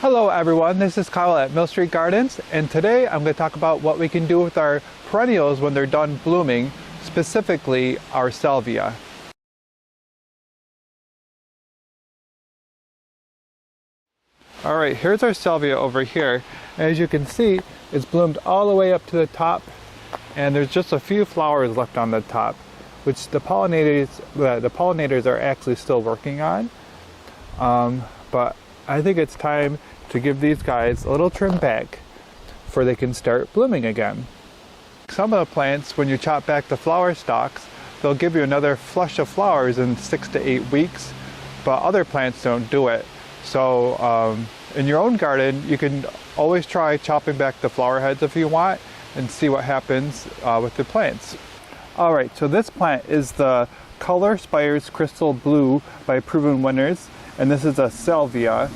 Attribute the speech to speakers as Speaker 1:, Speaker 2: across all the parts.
Speaker 1: Hello everyone, this is Kyle at Mill Street Gardens, and today I'm going to talk about what we can do with our perennials when they're done blooming, specifically our salvia. Alright, here's our salvia over here. As you can see, it's bloomed all the way up to the top, and there's just a few flowers left on the top, which the pollinators are actually still working on. But I think it's time to give these guys a little trim back before they can start blooming again. Some of the plants, when you chop back the flower stalks, they'll give you another flush of flowers in 6 to 8 weeks, but other plants don't do it. So in your own garden, you can always try chopping back the flower heads if you want and see what happens with the plants. Alright, so this plant is the Color Spires Crystal Blue by Proven Winners, and this is a salvia,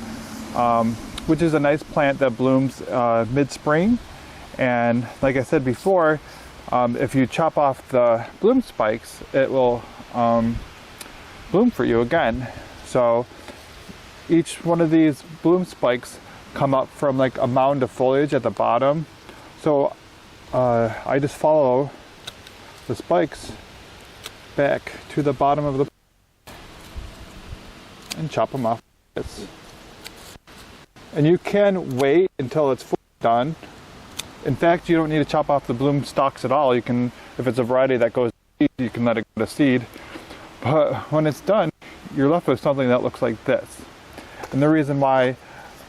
Speaker 1: which is a nice plant that blooms mid-spring. And like I said before, if you chop off the bloom spikes, it will bloom for you again. So each one of these bloom spikes come up from like a mound of foliage at the bottom. So I just follow the spikes back to the bottom of the and chop them off. And you can wait until it's fully done. In fact, you don't need to chop off the bloom stalks at all. You can, if it's a variety that goes to seed, you can let it go to seed. But when it's done, you're left with something that looks like this. And the reason why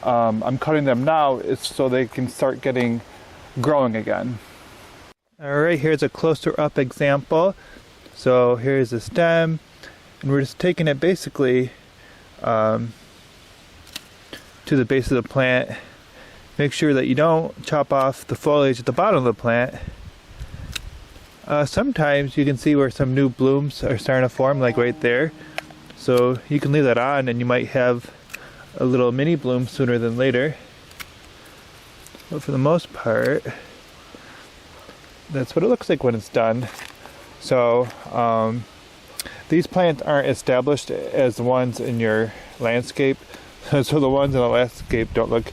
Speaker 1: I'm cutting them now is so they can start growing again. Alright, here's a closer up example. So here's the stem, and we're just taking it basically to the base of the plant. Make sure that you don't chop off the foliage at the bottom of the plant. Sometimes you can see where some new blooms are starting to form, like right there. So you can leave that on and you might have a little mini bloom sooner than later. But for the most part, that's what it looks like when it's done. So these plants aren't established as the ones in your landscape. So the ones in the landscape don't look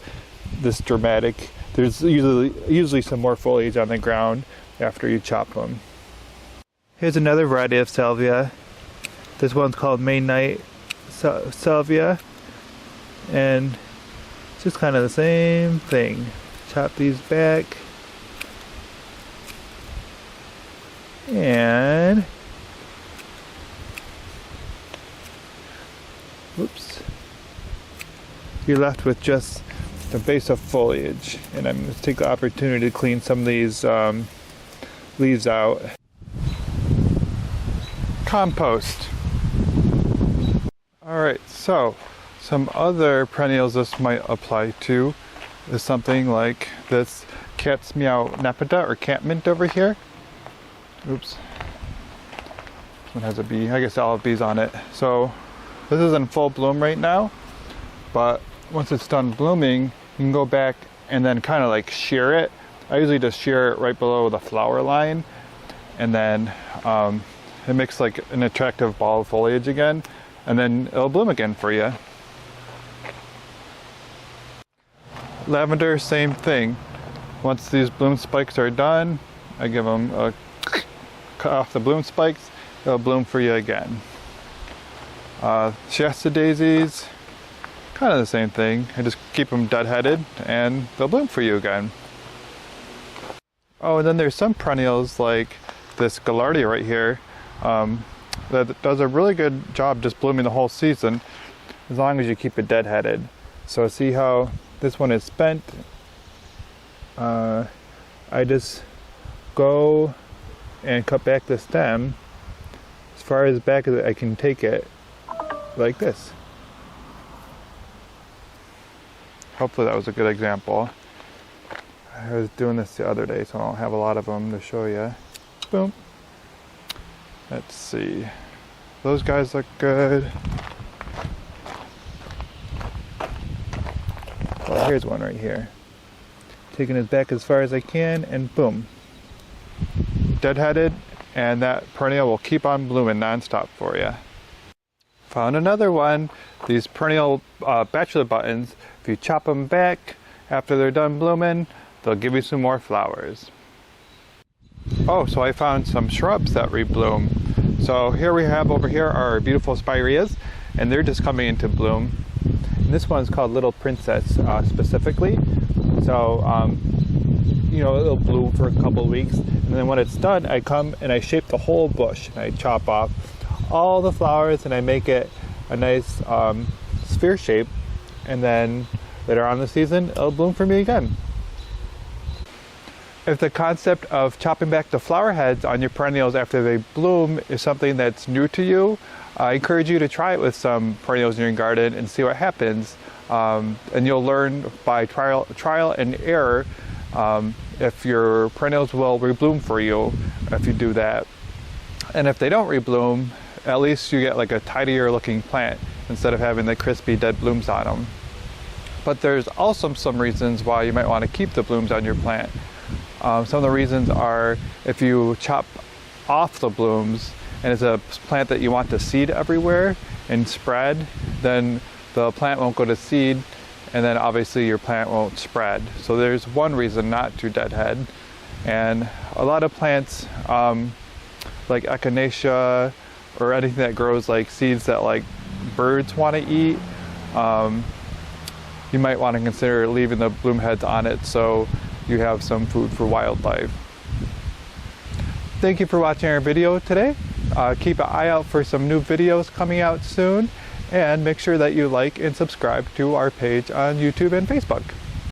Speaker 1: this dramatic. There's usually some more foliage on the ground after you chop them. Here's another variety of salvia. This one's called May Night Salvia, and it's just kind of the same thing. Chop these back, and whoops, you're left with just the base of foliage. And I'm going to take the opportunity to clean some of these leaves out. Compost. Alright, so some other perennials this might apply to is something like this cat's meow Nepeta or cat mint over here. Oops. This one has a bee. I guess I'll have bees on it. So this is in full bloom right now, but once it's done blooming, you can go back and then kind of like shear it. I usually just shear it right below the flower line, and then it makes like an attractive ball of foliage again, and then it'll bloom again for you. Lavender, same thing. Once these bloom spikes are done, I give them a cut off the bloom spikes, it'll bloom for you again. Shasta daisies, kind of the same thing. I just keep them deadheaded and they'll bloom for you again. Oh, and then there's some perennials like this Gallardia right here that does a really good job just blooming the whole season as long as you keep it deadheaded. So see how this one is spent? I just go and cut back the stem as far as back as I can take it, like this. Hopefully that was a good example. I was doing this the other day, so I don't have a lot of them to show you. Boom. Let's see. Those guys look good. Well, here's one right here. Taking it back as far as I can, and boom. Deadheaded, and that perennial will keep on blooming non-stop for you. Found another one. These perennial bachelor buttons, if you chop them back after they're done blooming, they'll give you some more flowers. Oh, so I found some shrubs that rebloom. So here we have over here our beautiful spireas, and they're just coming into bloom. And this one's called Little Princess specifically. So, you know, it'll bloom for a couple of weeks, and then when it's done, I come and I shape the whole bush, and I chop off all the flowers, and I make it a nice sphere shape, and then later on in the season, it'll bloom for me again. If the concept of chopping back the flower heads on your perennials after they bloom is something that's new to you, I encourage you to try it with some perennials in your garden and see what happens. And you'll learn by trial and error if your perennials will rebloom for you if you do that. And if they don't rebloom, at least you get like a tidier looking plant instead of having the crispy dead blooms on them. But there's also some reasons why you might want to keep the blooms on your plant. Some of the reasons are if you chop off the blooms and it's a plant that you want to seed everywhere and spread, then the plant won't go to seed, and then obviously your plant won't spread. So there's one reason not to deadhead. And a lot of plants like echinacea or anything that grows like seeds that like birds want to eat, you might want to consider leaving the bloom heads on it so you have some food for wildlife. Thank you for watching our video today. Keep an eye out for some new videos coming out soon, and make sure that you like and subscribe to our page on YouTube and Facebook.